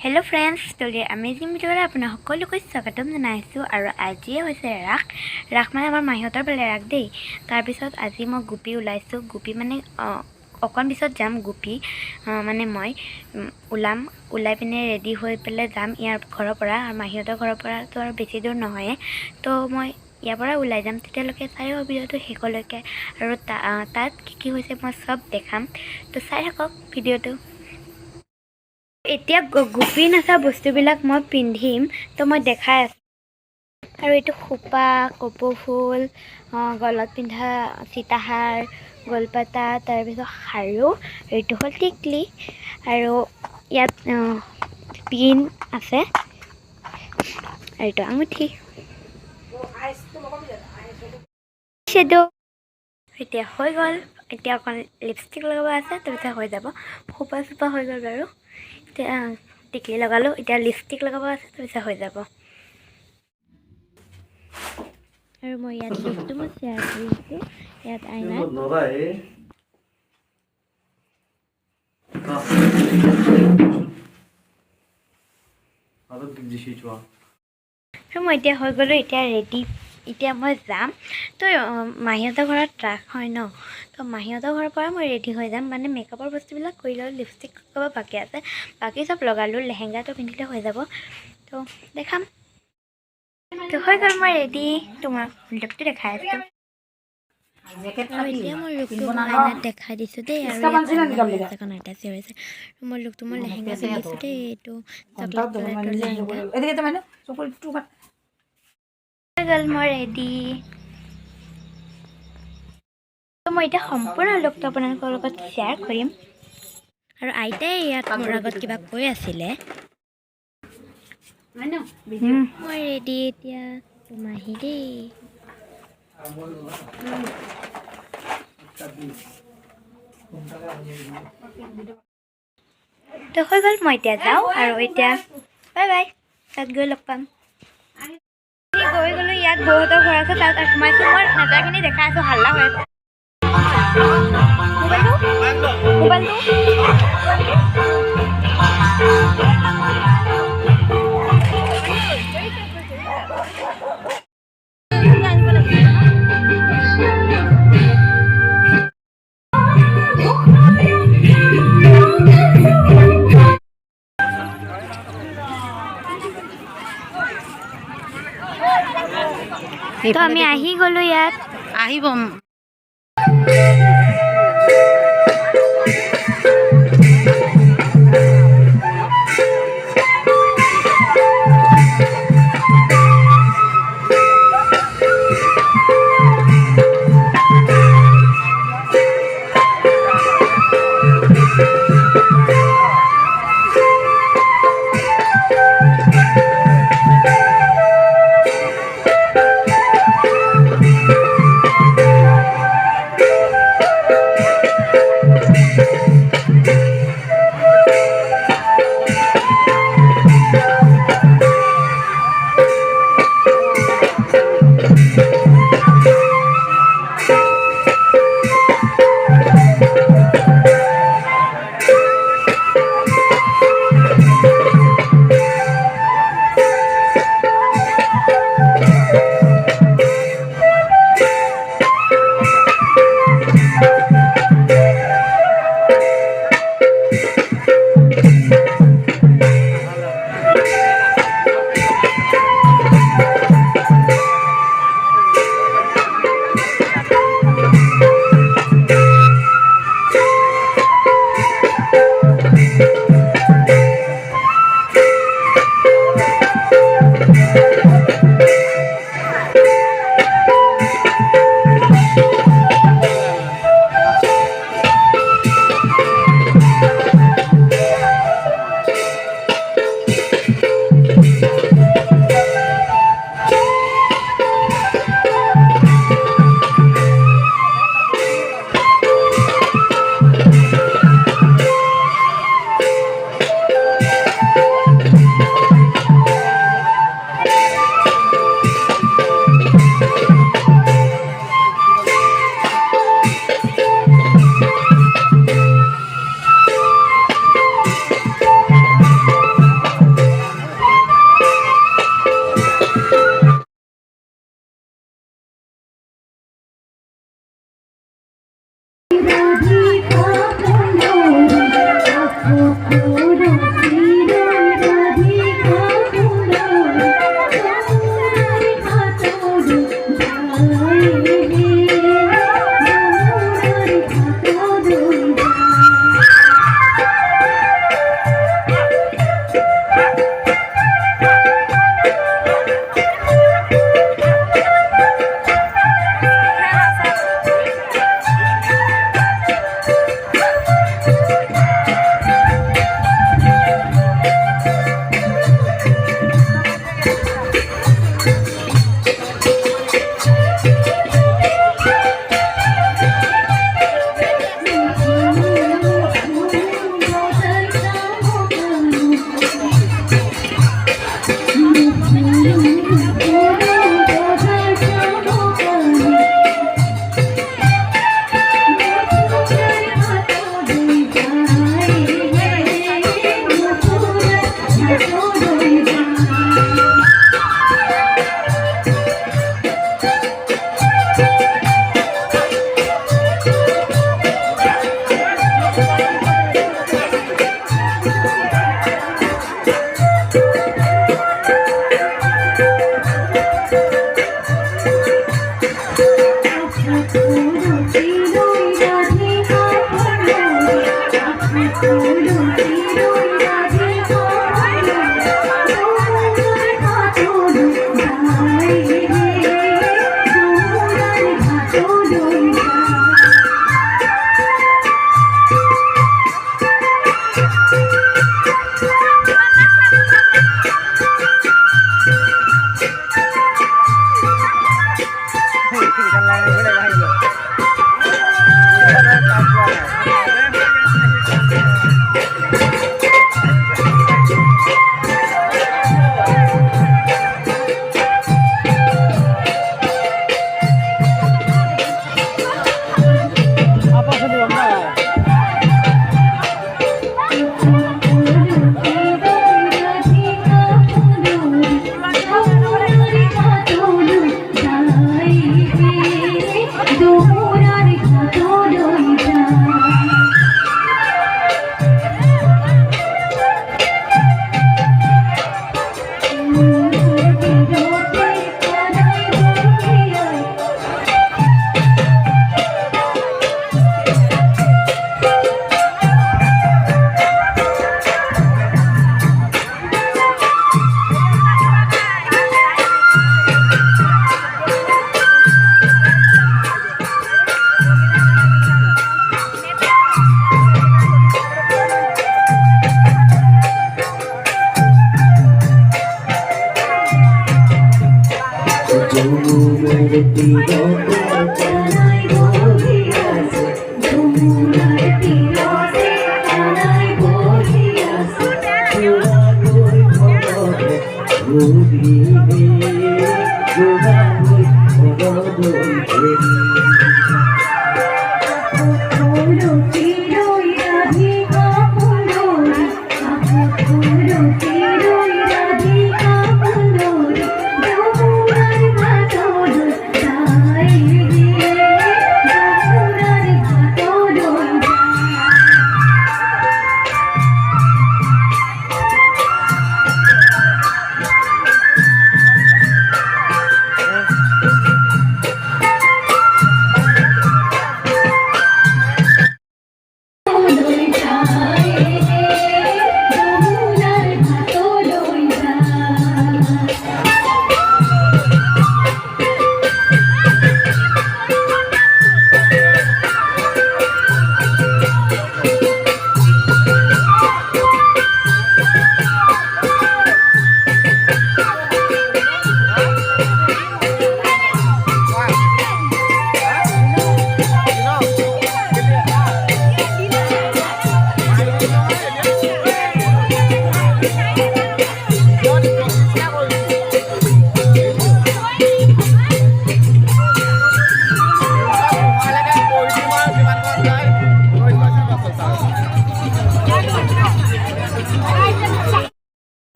Hello friends, today amazing video ra apna hokkolukoi swagatom janaisu aru aji hoise rak mane amar mahiyotor bele rak dei tar bisot aji mo gupi ulaisu gupi mane okon bisot jam gupi mane moi ulam ulai pine ready hoi pele jam iar ghoror pora ar mahiyotor ghoror pora to ar bechi dur nohoye to moi ইয়াৰ পৰা ওলাই যাম তেতিয়ালৈকে চাই ভিডিঅ'টো শেষলৈকে আৰু তাত কি হৈছে মই সব দেখাম তো চাই থাকক ভিডিঅ'টো এতিয়া গুপি নাছা বস্তুবিলাক মই পিন্ধিম তো মই দেখাই আছো আৰু এইটো খোপা কপৌ ফুল গলত পিন্ধা সীতাহাৰ গলপাতা তাৰ পিছত খাৰু এইটো হ'ল টিকলি আৰু ইয়াত পিন আছে এইটো আঙুঠি শ্বেডো এতিয়া হৈ গ'ল এতিয়া অকণ লিপষ্টিক লগাব আছে তাৰপিছত হৈ যাব খোপা চোপা হৈ গ'ল বাৰু এতিয়া টিকলি লগালোঁ এতিয়া লিপষ্টিক লগাব আছে তাৰপিছত হৈ যাব আৰু মই ইয়াত লুকটো মই শ্বেয়াৰ কৰিছোঁ ইয়াত আইনাত আৰু মই এতিয়া হৈ গ'লোঁ এতিয়া ৰেডি এতিয়া মই যাম তো মাহীহঁতৰ ঘৰত ৰাস হয় ন তো মাহীহঁতৰ ঘৰৰ পৰা মই ৰেডি হৈ যাম মানে মেকআপৰ বস্তুবিলাক কৰি লওঁ লিপষ্টিক লগাব বাকী আছে বাকী চব লগালোঁ লেহেংগাটো পিন্ধিলে হৈ যাব তো দেখাম তো হৈ গ'ল মই ৰেডি তোমাক লুকটো দেখাই আছোঁ এতিয়া মই লুকটো আইনাত দেখাই দিছোঁ দেই আৰু মই লুকটো মই লেহেংগা পিন্ধিছোঁ দেই এইটো চকলেট কালাৰটোৰ লেহেংগা গ'ল মই ৰেডি মই এতিয়া সম্পূৰ্ণ লুকটো আপোনালোকৰ লগত শ্বেয়াৰ কৰিম আৰু আইতাই ইয়াত মোৰ আগত কিবা কৈ আছিলে মই ৰেডি এতিয়া তোমাহি দেই তো হৈ গ'ল মই এতিয়া যাওঁ আৰু এতিয়া বাই বাই তাত গৈ লগ পাম গৈ গ'লো ইয়াত বহুতৰ ঘৰ আছে তাত সোমাইছোঁ মই নেতাখিনি দেখাই আছোঁ হাল্লা হৈ আছে তো আমি আহি গ'লো ইয়াত আহিব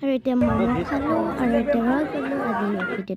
আৰু এতিয়া মমো খালোঁ আৰু এতিয়া ঘৰত গ'লোঁ আজি ভিডিঅ'টো